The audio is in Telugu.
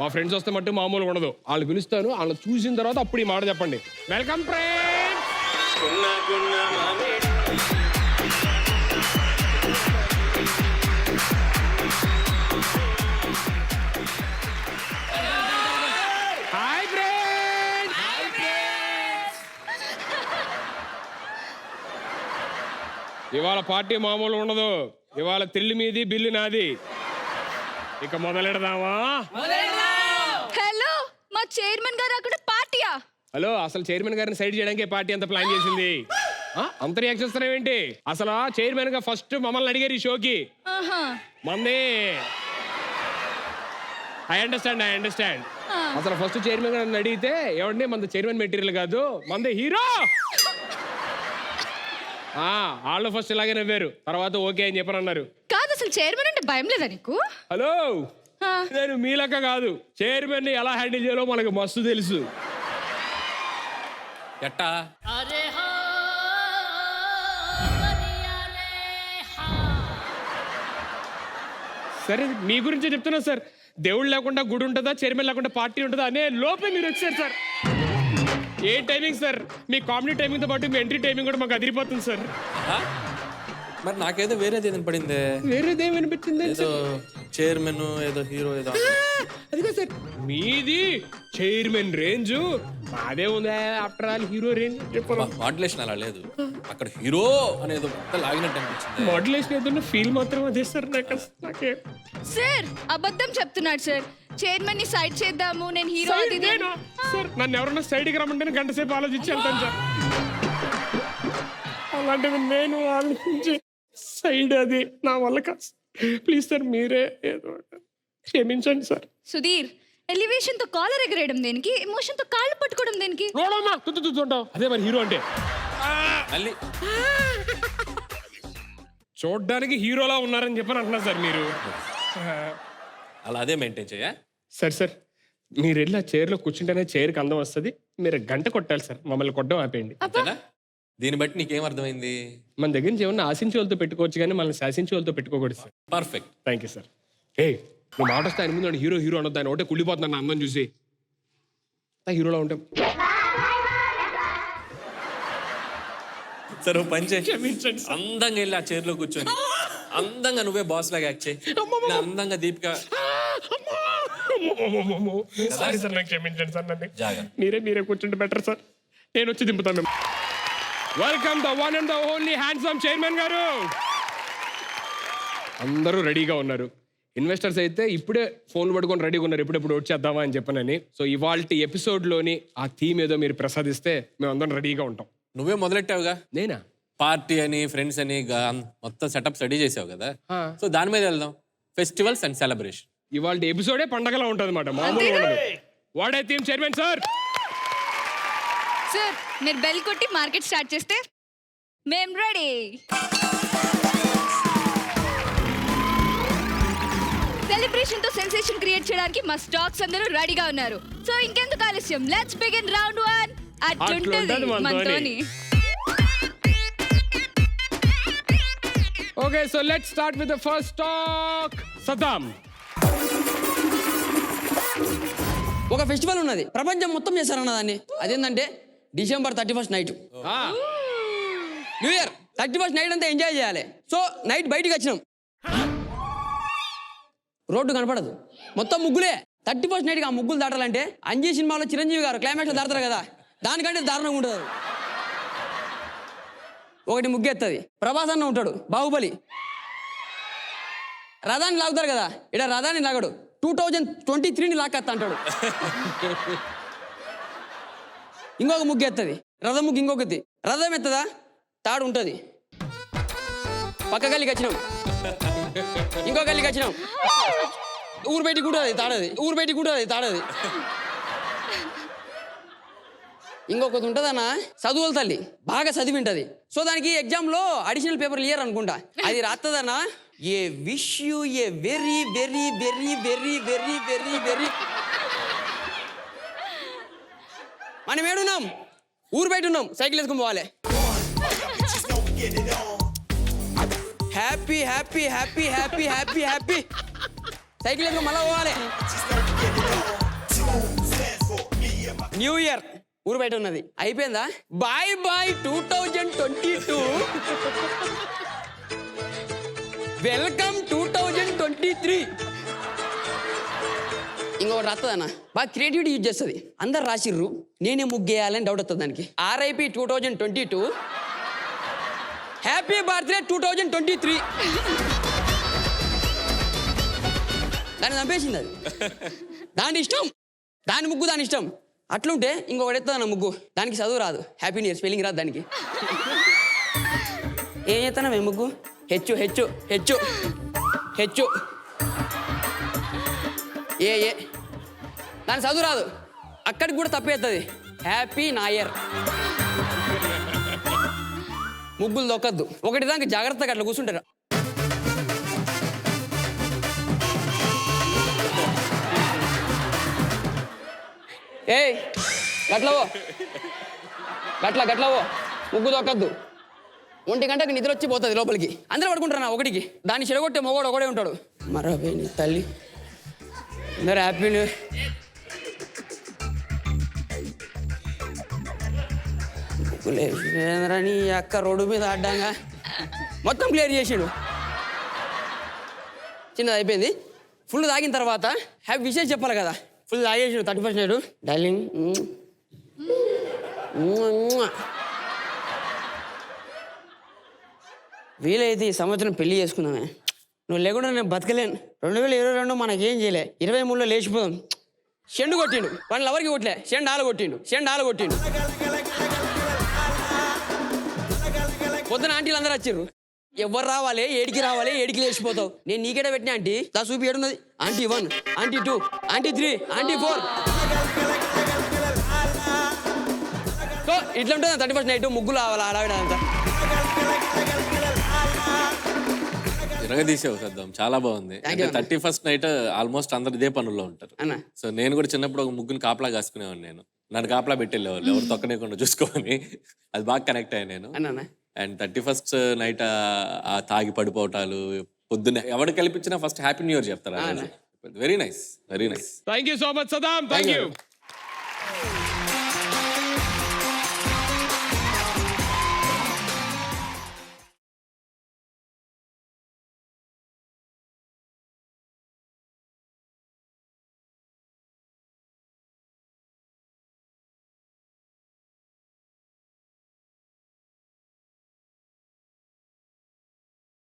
మా ఫ్రెండ్స్ వస్తే మట్టు మామూలుగా ఉండదు. వాళ్ళు పిలుస్తాను, వాళ్ళు చూసిన తర్వాత అప్పుడు ఈ మాట చెప్పండి. Welcome friends. Hi friends. ఇవాళ పార్టీ మామూలు ఉండదు. ఇవాళ త్రిల్లు మీది, బిల్లు నాది. ఇక మొదలెడదామా? హలో, మా చైర్మన్ గారు అక్కడ పార్టీయా? హలో, అసలు చైర్మన్ గారిని సైడ్ చేయడానికి పార్టీ అంత ప్లాన్ చేసింది. అంత రియాక్షన్ ఇస్తున్నావేంటి? అసలు చైర్మన్ గా ఫస్ట్ మమ్మల్ని అడిగారు ఈ షోకి. మంది ఐ అండర్స్టాండ్. అసలు ఫస్ట్ చైర్మన్ గారిని అడిగితే ఏమండి మన చైర్మన్ మెటీరియల్ కాదు, మంది హీరో. వాళ్ళు ఫస్ట్ ఇలాగే నవ్వారు, తర్వాత ఓకే అని చెప్పని అన్నారు. కాదు, అసలు చైర్మన్ అంటే భయం లేదా నీకు? హలో, నేను మీలక్క కాదు. చైర్మన్ ని ఎలా హ్యాండిల్ చేయాలో మనకు మస్తు తెలుసు. ఎట్టా సరే, మీ గురించే చెప్తున్నా సార్. దేవుడు లేకుండా గుడి ఉంటుందా, చైర్మన్ లేకుండా పార్టీ ఉంటుందా అనే లోపే మీరు వచ్చారు సార్. ఏ టైమింగ్ సార్? మీ కామెడీ టైమింగ్ తో పాటు మీ ఎంట్రీ టైమింగ్ కూడా మాకు అదిరిపోతుంది సార్. మరి నాకేదో వేరేది ఏదైనా పడిందే. వేరేదేం వినిపించింది? ఏదో చైర్మన్, ఏదో హీరో, ఏదో. అదిగా సార్, మీది చైర్మన్ రేంజ్, మాదే ఉందా after all hero range. Modulation అలా లేదు, అక్కడ హీరో అనేది లాగినట్టు అనిపించింది. మాడ్యులేషన్ ఏదన్నా ఫీల్ మాత్రం అదే సార్. నాకే సార్ అబద్ధం చెప్తున్నాడు సార్. చైర్మన్ ని సైడ్ చేద్దాము, నేను హీరో సార్. నన్ను ఎవరన్నా సైడ్కి రమ్మంటే గంట సేపు ఆలోచించి వెళ్తాను సార్. అలాంటిది నేను ఆలోచించి సైడ్, అది నా వల్ల కాదు. ప్లీజ్ సార్, మీరే ఏదో క్షమించండి సార్. సుధీర్, ఎలివేషన్ తో కాలర్ ఎగరేయడం దేనికి? ఎమోషన్ తో కాళ్ళు పట్టుకోవడం దేనికి? అదే మరి హీరో అంటే. మళ్ళీ చూడ్డానికి హీరోలా ఉన్నారని చెప్పని అంటున్నారు సార్ మీరు. అలా అదే మెయింటైన్ చేయ. సార్ మీరు వెళ్ళి ఆ చైర్లో కూర్చుంటేనే చైర్కి అందం వస్తుంది. మీరు గంట కొట్టాలి సార్, మమ్మల్ని కొట్టడం ఆపేయండి. దీన్ని బట్టి నీకేం అర్థమైంది? మన దగ్గర నుంచి ఏమన్నా ఆశించే వాళ్ళతో పెట్టుకోవచ్చు, కానీ మనల్ని శాసించే వాళ్ళతో పెట్టుకోకూడదు sir. Perfect, thank you sir. నువ్వు మాట వస్తే ఆయన ముందు హీరో అనొద్దు. ఆయన ఒకటే కుళ్ళిపోతున్నాను నా అందం చూసి. హీరోలో ఉంటాం. సరే పని చేయి, అందంగా వెళ్ళి ఆ చైర్లో కూర్చొని అందంగా నువ్వే బాస్ లాగా యాక్ట్ చేయి. అందంగా దీపిక. సారీ సార్, నాకు క్షమించండి సార్. నన్ను మీరే కూర్చుంటే బెటర్ సార్. నేను వచ్చి దింపుతాను. Welcome the one and the only handsome chairman గారు. అందరూ రెడీగా ఉన్నారు. ఇన్వెస్టర్స్ అయితే ఇప్పుడే ఫోన్ పట్టుకొని రెడీగా ఉన్నారు, ఎప్పుడెప్పుడు వచ్చేద్దామా అని చెప్పనని. సో ఇవాల్టి ఎపిసోడ్లోని ఆ థీమ్ ఏదో మీరు ప్రసాదిస్తే మేము అందరం రెడీగా ఉంటాం. నువ్వే మొదలెట్టావుగా. నేనా? పార్టీ అని, ఫ్రెండ్స్ అని మొత్తం సెటప్ రెడీ చేసావు కదా. సో దాని మీద వెళ్దాం. Festivals and celebration. ఇవాల్టి ఎపిసోడే పండగలా ఉంటుంది అన్నమాట, మామూలుగా ఉండదు. వాడే థీమ్ చైర్మన్ సార్. సార్, మీరు బెల్ కొట్టి మార్కెట్ స్టార్ట్ చేస్తే మేం రెడీ. సెలబ్రేషన్ తో సెన్సేషన్ క్రియేట్ చేయడానికి మా స్టాక్స్ అందరూ రెడీగా ఉన్నారు. సో ఇంకెందుకు ఆలస్యం, లెట్స్ బిగిన్ రౌండ్ 1. అట్లుంటది మనతోని. Okay, so let's start with the first talk. Saddam. ఒక ఫెస్టివల్ ఉన్నది, ప్రపంచం మొత్తం చేశారన్న దాన్ని. అదేంటంటే December 31st night. New year 31st night అంతా ఎంజాయ్ చేయాలి. సో నైట్ బయటికి వచ్చినాం, రోడ్డు కనపడదు, మొత్తం ముగ్గులే. 31st నైట్కి ఆ ముగ్గులు దాటాలంటే అంజీ సినిమాలో చిరంజీవి గారు క్లైమాక్స్ లో దాడతారు కదా, దానికంటే దారుణంగా ఉంటుంది. ఒకటి ముగ్గు ఎత్తది, ప్రభాస్ అన్న ఉంటాడు, బాహుబలి. రథాన్ని లాగుతారు కదా, ఇక్కడ రథాన్ని లాగడు, 2023ని లాక్కొస్తా అంటాడు. ఇంకొక ముగ్గు ఎత్తది, రథం ముగ్గు ఇంకొకటి. రథం ఎత్తదా, తాడు ఉంటుంది. పక్క గల్లికి వచ్చినాం, ఇంకో గల్లికి వచ్చినాం, ఊరు బయటికి కూడా తాడది, ఊరు బయటికి కూడా తాడది. ఇంకొకటి ఉంటుందన్న, చదువుల తల్లి, బాగా చదివింటది. సో దానికి ఎగ్జామ్లో అడిషనల్ పేపర్లు ఇయ్యరు అనుకుంటా, అది రాత్తదన్న. I wish you a very very very very very very very. మనం ఏడున్నాం, ఊరు బయట ఉన్నాం, సైకిల్ వేసుకుని పోవాలి. Happy happy happy happy happy happy cycle వేసుకుని మళ్ళా పోవాలి. న్యూ ఇయర్ ఊరు బయట ఉన్నది అయిపోయిందా బాయ్ బాయ్ 2022 వెల్కమ్ 2023 ఇంకొకటి రాస్తుందన్న బాగా క్రియేటివిటీ యూజ్ చేస్తుంది అందరు రాసిర్రు నేనే ముగ్గేయాలని డౌట్ వస్తుంది దానికి ఆర్ఐపి 2022 హ్యాపీ బర్త్డే 2023 దాన్ని చంపేసింది అది దాని ఇష్టం దాని ముగ్గు దాని ఇష్టం అట్లుంటే ఇంకొకటి ఎత్తాను ముగ్గు దానికి చదువు రాదు హ్యాపీ న్యూ ఇయర్ స్పెల్లింగ్ రాదు దానికి ఏం చేస్తాను మేము ముగ్గు హెచ్చు హెచ్చు హెచ్చు హెచ్చు ఏ దాని చదువు రాదు అక్కడికి కూడా తప్పేస్తుంది హ్యాపీ నా ఇయర్ ముగ్గులు దొక్కద్దు ఒకటి దానికి జాగ్రత్తగా అట్లా కూర్చుంటారు ఏయ్ గట్లవో గట్లవో ముగ్గు దొక్కద్దు 1 గంటకి నిద్ర వచ్చి పోతుంది లోపలికి అందరూ పడుకుంటారు ఒకటికి దాన్ని చెడగొట్టే మొగోడు ఒకడే ఉంటాడు మరో నీ తల్లి అందరు హ్యాపీ న్యూ నీ అక్క రోడ్డు మీద ఆడ్డాగా మొత్తం క్లియర్ చేసాడు చిన్నది అయిపోయింది ఫుల్ తాగిన తర్వాత హ్యాపీ విషయం చెప్పాలి కదా ఫుల్ తాగేసాడు 31st నైట్ డార్లింగ్ వీలైతే ఈ సంవత్సరం పెళ్లి చేసుకుందామే నువ్వు లేకుండా నేను బతకలేను 2022 మనకేం చేయలే 23లో లేచిపోదాం షెండు కొట్టిండు వాళ్ళ ఎవరికి కొట్టలే షెండు కొట్టిండు పొద్దున ఆంటీలు అందరూ వచ్చారు ఎవరు రావాలి ఏడికి లేచిపోతావు నేను నీకేట పెట్టినా ఆంటీ దా చూపి ఏడున్నది aunty 1 aunty 2 aunty 3 aunty 4 so ఇట్లా ఉంటుంది 31st నైట్ ముగ్గులు రావాలి ఆడావిడంతా తిరగదీసావు సద్దాం చాలా బాగుంది 31st నైట్ ఆల్మోస్ట్ అందరు ఇదే పనుల్లో ఉంటారు అన్న సో నేను కూడా చిన్నప్పుడు ఒక ముగ్గుని కాపలా కాసుకునేవాడిని నేను నన్ను కాపలా పెట్టేళ్ళేవాళ్ళు ఎవరు తొక్కనేకుండా చూసుకోమని అది బాగా కనెక్ట్ అయ్యాను నేను అన్న అండ్ 31st నైట్ ఆ తాగి పడిపోవటాలు పొద్దున్న ఎవరు కల్పించినా ఫస్ట్ హ్యాపీ న్యూ ఇయర్ చెప్తారు very nice thank you so much Saddam thank you